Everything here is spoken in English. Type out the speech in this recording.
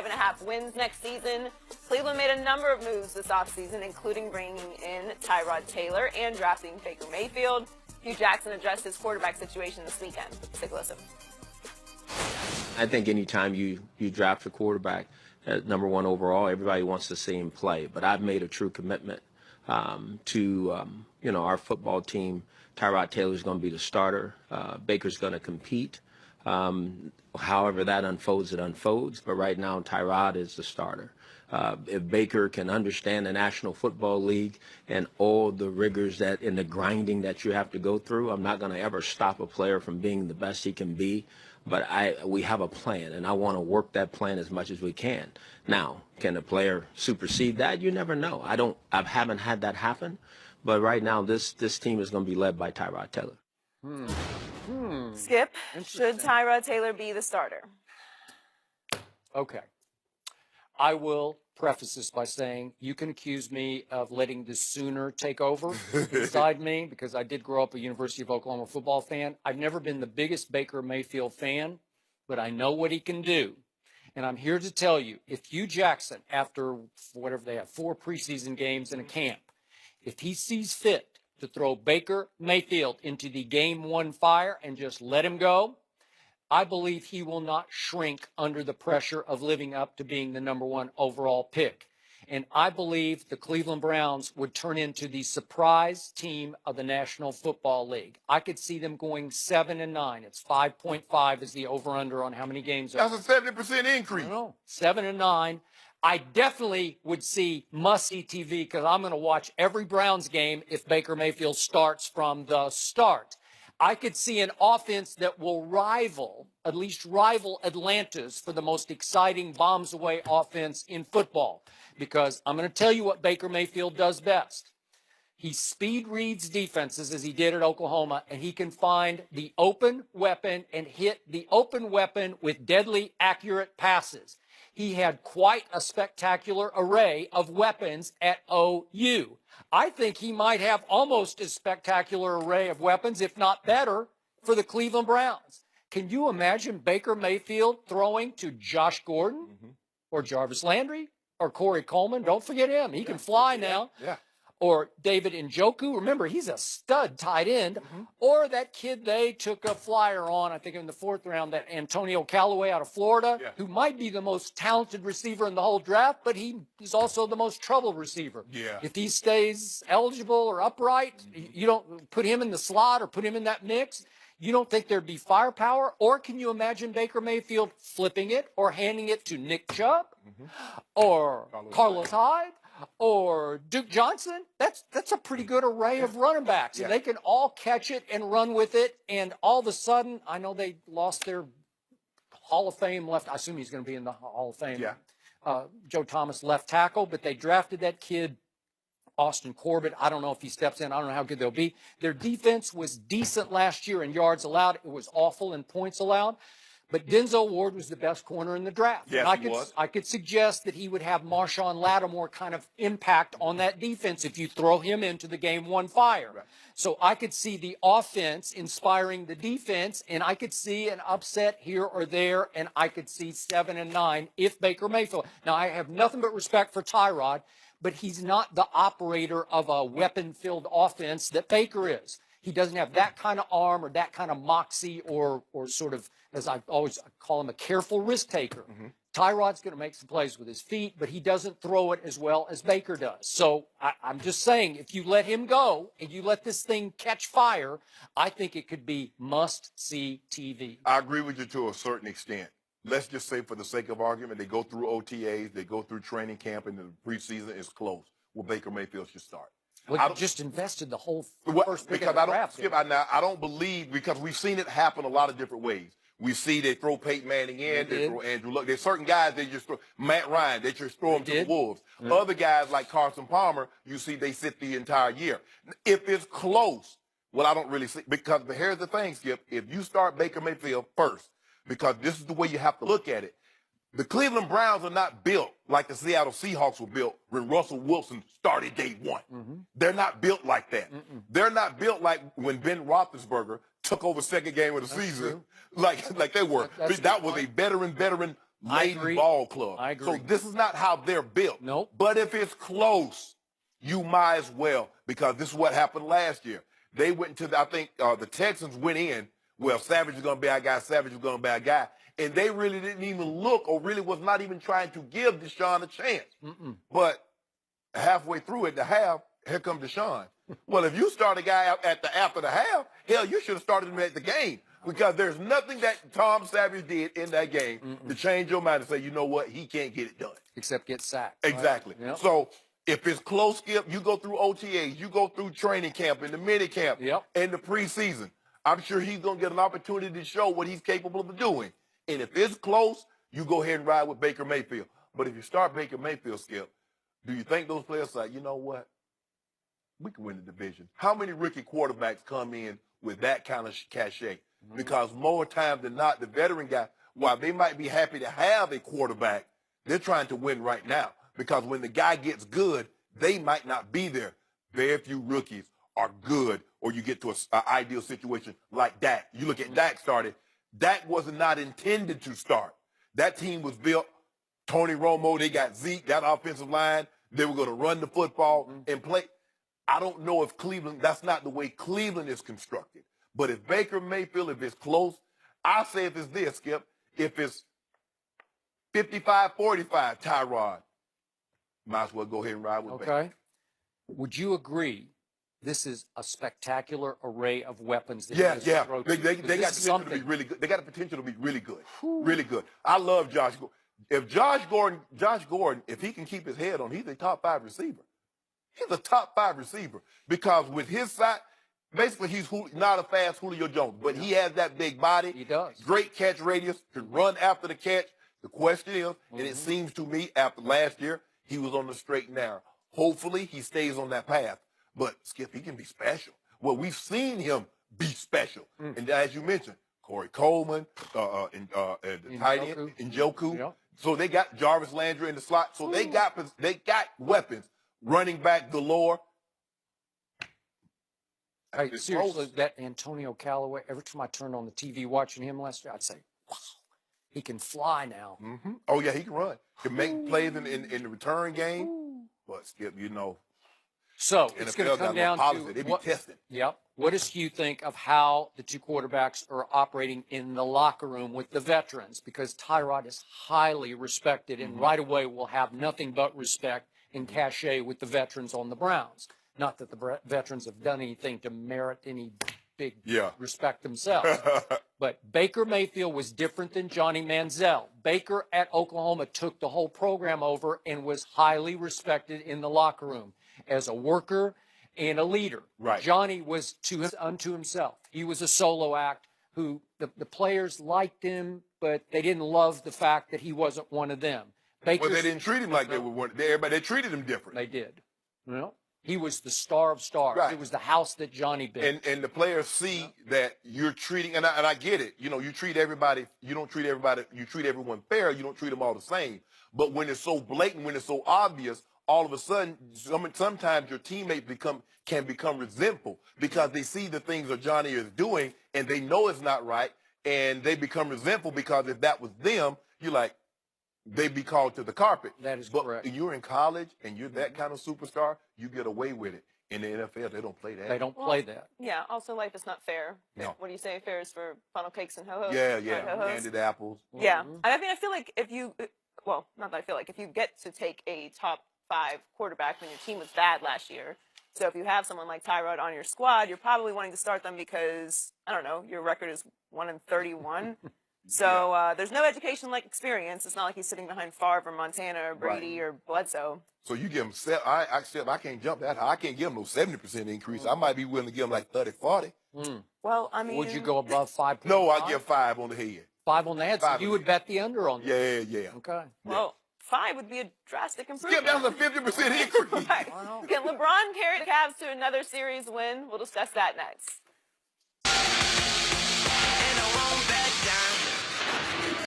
5.5 wins next season. Cleveland made a number of moves this offseason, including bringing in Tyrod Taylor and drafting Baker Mayfield. Hugh Jackson addressed his quarterback situation this weekend. Take a listen. I think anytime you draft a quarterback at #1 overall, everybody wants to see him play. But I've made a true commitment to our football team. Tyrod Taylor is going to be the starter. Baker's going to compete. However that unfolds, it unfolds. But right now, Tyrod is the starter. If Baker can understand the National Football League and all the rigors that in the grinding that you have to go through, I'm not going to ever stop a player from being the best he can be. But we have a plan, and I want to work that plan as much as we can. Now, can a player supersede that? You never know. I haven't had that happen. But right now, this team is going to be led by Tyrod Taylor. Skip, should Tyrod Taylor be the starter? Okay. I will preface this by saying you can accuse me of letting the Sooner take over inside me because I did grow up a University of Oklahoma football fan. I've never been the biggest Baker Mayfield fan, but I know what he can do. And I'm here to tell you, if Hugh Jackson, after whatever they have, 4 preseason games in a camp, if he sees fit to throw Baker Mayfield into the Game 1 fire and just let him go, I believe he will not shrink under the pressure of living up to being the #1 overall pick. And I believe the Cleveland Browns would turn into the surprise team of the National Football League. I could see them going 7-9. It's 5.5 is the over-under on how many games. That's a 70% increase. I don't know, 7-9. I definitely would see must-see TV because I'm going to watch every Browns game if Baker Mayfield starts from the start. I could see an offense that will at least rival Atlanta's for the most exciting bombs-away offense in football. Because I'm going to tell you what Baker Mayfield does best. He speed reads defenses as he did at Oklahoma, and he can find the open weapon and hit the open weapon with deadly accurate passes. He had quite a spectacular array of weapons at OU. I think he might have almost as spectacular array of weapons, if not better, for the Cleveland Browns. Can you imagine Baker Mayfield throwing to Josh Gordon or Jarvis Landry or Corey Coleman? Don't forget him. He can fly now. Yeah. Or David Njoku. Remember, he's a stud tight end. Or that kid they took a flyer on, I think in the 4th round, that Antonio Callaway out of Florida, who might be the most talented receiver in the whole draft, but he is also the most troubled receiver. If he stays eligible or upright, you don't put him in the slot or put him in that mix. You don't think there'd be firepower? Or can you imagine Baker Mayfield flipping it or handing it to Nick Chubb or Carlos Hyde? Or Duke Johnson? That's a pretty good array of running backs. And they can all catch it and run with it. And all of a sudden, I know they lost their Hall of Fame left. I assume he's going to be in the Hall of Fame. Joe Thomas left tackle, but they drafted that kid, Austin Corbett. I don't know if he steps in. I don't know how good they'll be. Their defense was decent last year in yards allowed. It was awful in points allowed. But Denzel Ward was the best corner in the draft. Yes, I could suggest that he would have Marshawn Lattimore kind of impact on that defense if you throw him into the Game 1 fire. So I could see the offense inspiring the defense, and I could see an upset here or there, and I could see 7-9 if Baker Mayfield. Now, I have nothing but respect for Tyrod, but he's not the operator of a weapon-filled offense that Baker is. He doesn't have that kind of arm or that kind of moxie or sort of, as I always call him, a careful risk taker. Tyrod's going to make some plays with his feet, but he doesn't throw it as well as Baker does. So I'm just saying, if you let him go and you let this thing catch fire, I think it could be must-see TV. I agree with you to a certain extent. Let's just say, for the sake of argument, they go through OTAs, they go through training camp, and the preseason is close. Well, Baker Mayfield should start. Well, you just invested the whole first pick of the draft. I don't believe, because we've seen it happen a lot of different ways. We see they throw Peyton Manning in, they throw Andrew Luck. There's certain guys they just throw, Matt Ryan, they just throw him to the Wolves. Other guys like Carson Palmer, you see they sit the entire year. If it's close, well, I don't really see, because but here's the thing, Skip, if you start Baker Mayfield first, because this is the way you have to look at it. The Cleveland Browns are not built like the Seattle Seahawks were built when Russell Wilson started day 1. They're not built like that. They're not built like when Ben Roethlisberger took over second game of the season, like they were. That was a veteran lazy ball club. I agree. So this is not how they're built. Nope. But if it's close, you might as well, because this is what happened last year. They went to I think the Texans went in, well, Savage is going to be our guy, Savage is going to be our guy. And they really didn't even look, or really was not even trying to give Deshaun a chance. But halfway through it, the half, here comes Deshaun. Well, if you start a guy after the half, hell, you should have started him at the game, because there's nothing that Tom Savage did in that game to change your mind and say, you know what, he can't get it done. Except get sacked. Exactly. Right? Yep. So if it's close, Skip, you go through OTAs, you go through training camp and the mini camp and the preseason. I'm sure he's going to get an opportunity to show what he's capable of doing. And if it's close, you go ahead and ride with Baker Mayfield. But if you start Baker Mayfield, Skip, do you think those players say, you know what, we can win the division? How many rookie quarterbacks come in with that kind of cachet? Because more times than not, the veteran guy, while they might be happy to have a quarterback, they're trying to win right now. Because when the guy gets good, they might not be there. Very few rookies are good, or you get to an ideal situation like Dak. You look at Dak started. Dak was not intended to start. That team was built. Tony Romo, they got Zeke, that offensive line. They were going to run the football and play. I don't know if Cleveland, that's not the way Cleveland is constructed. But if Baker Mayfield, if it's close, I say if it's this, Skip, if it's 55-45, Tyrod, might as well go ahead and ride with Baker. Okay. Would you agree this is a spectacular array of weapons that Yeah. They got potential to be really good. They got the potential to be really good. Really good. I love Josh Gordon. If Josh Gordon, if he can keep his head on, he's a top 5 receiver. He's a top 5 receiver, because with his side, basically he's not a fast Julio Jones, but he has that big body. He does. Great catch radius, can run after the catch. The question is, and it seems to me after last year, he was on the straight and narrow. Hopefully he stays on that path. But Skip, he can be special. Well, we've seen him be special. And as you mentioned, Corey Coleman, and the tight end, Njoku. Yep. So they got Jarvis Landry in the slot. So they got weapons. Running back galore. Hey, seriously, that Antonio Callaway, every time I turned on the TV watching him last year, I'd say, wow, he can fly now. Oh, yeah, he can run. Can make plays in the return game. But, Skip, you know. So it's going to come down to they be testing. Yep. What does Hugh think of how the two quarterbacks are operating in the locker room with the veterans? Because Tyrod is highly respected and right away will have nothing but respect and cachet with the veterans on the Browns. Not that the veterans have done anything to merit any big respect themselves. But Baker Mayfield was different than Johnny Manziel. Baker at Oklahoma took the whole program over and was highly respected in the locker room as a worker and a leader. Right. Johnny was unto himself. He was a solo act who the players liked him, but they didn't love the fact that he wasn't one of them. Well, they didn't treat him like they were one. Everybody, they treated him different. They did. Well, he was the star of stars. Right. It was the house that Johnny built. And the players see that you're treating, and I get it. You know, you treat everybody. You don't treat everybody. You treat everyone fair. You don't treat them all the same. But when it's so blatant, when it's so obvious, all of a sudden, sometimes your teammates can become resentful because they see the things that Johnny is doing and they know it's not right, and they become resentful because if that was them, you're like, they'd be called to the carpet. That is correct. But you're in college and you're that kind of superstar, you get away with it. In the NFL, they don't play that. They don't play that. Yeah, also life is not fair. No. What do you say? Fair is for funnel cakes and ho-hos? Yeah. Ho-hos? Candied apples. Yeah. I mean, I feel like if you, well, not that I feel like, if you get to take a top 5 quarterback when your team was bad last year, so if you have someone like Tyrod on your squad, you're probably wanting to start them because, I don't know, your record is 1-31. So there's no education like experience. It's not like he's sitting behind Favre or Montana or Brady or Bledsoe. So you give him, I can't jump that high. I can't give him no 70% increase. I might be willing to give him like 30-40. Well, I mean. Would you go above 5? No, I give 5 on the head. 5 on the head, so you would bet the under on that. Yeah. Okay. Well, 5 would be a drastic improvement. Yeah, that was a 50% increase. Right. Can LeBron carry the Cavs to another series win? We'll discuss that next.